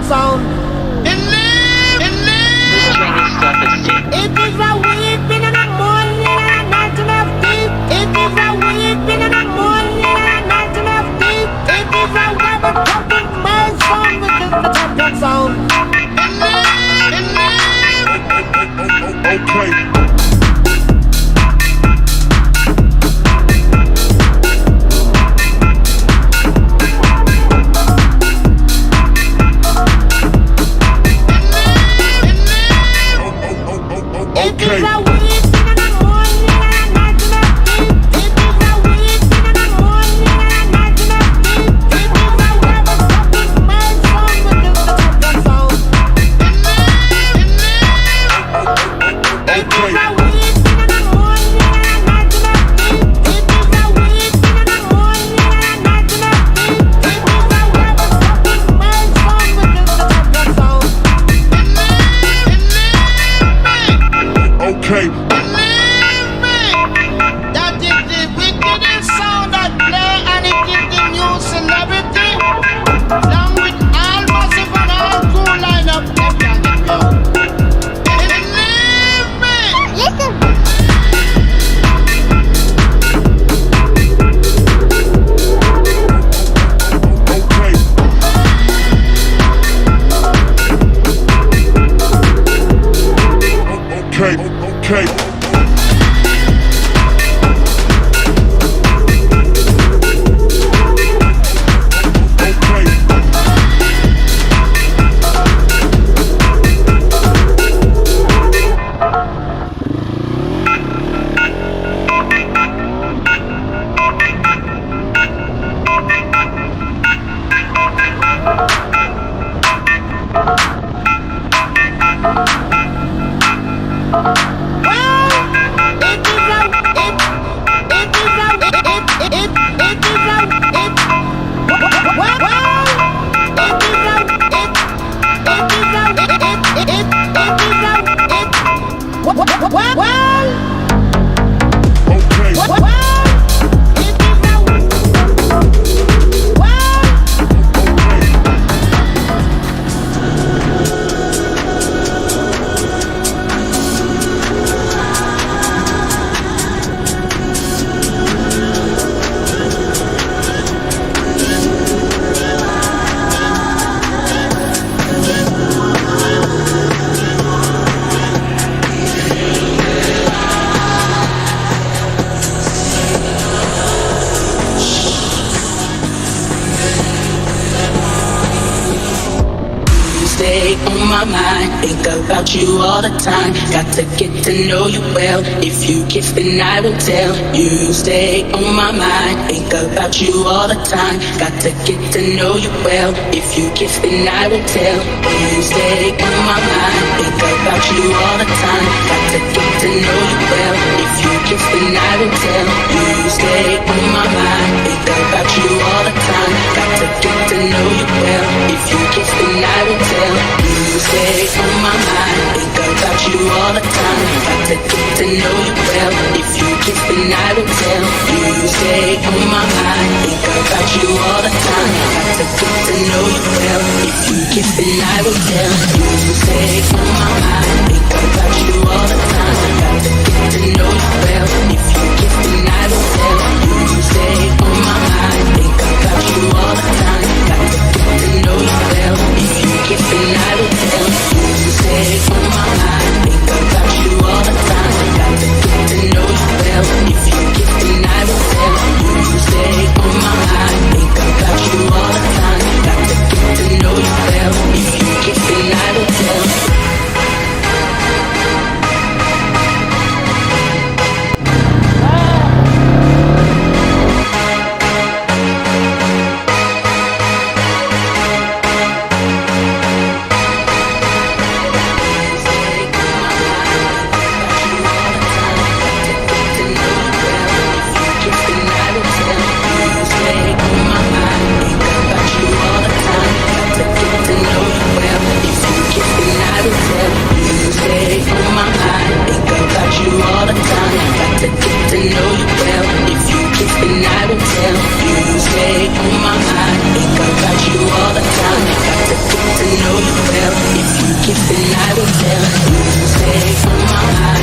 sound. This train is self-esteem. It is a weeping and a mourning and a night enough deep. It is a weeping and a mourning and a night enough deep. It is a rubber talking my song, which is the champion sound. Okay. On my mind, think about you all the time. Got to get to know you well. If you kiss, then I will tell. You stay on my mind, think about you all the time. Got to get to know you well. If you kiss, then I will tell. You stay on my mind, think about you all the time. Got to get to know you well. If you kiss, then I will tell. You stay on my mind, think about you all the time. Got to get to know you well. If you kiss, then I will tell. You stay on my mind, think about you all the time. Got to get to know you well. If you kiss, then I will tell. You stay on my mind, think about you all the time. Got to get to know you well. If you kiss, then I will tell. You stay on my mind, think about you all the time. Got to get to know you well. If you kiss, then I will tell. You stay on my mind, think about you all the time. Got to get to know you well. If you kiss, then I will tell. You stay on my mind, think about you all the time. Got to get to know you well. If you kiss, then I will tell. You stay on my mind, think about you all the time. Got to get to know you well. If you kiss, then I will tell. then I will tell you. Stay on my mind.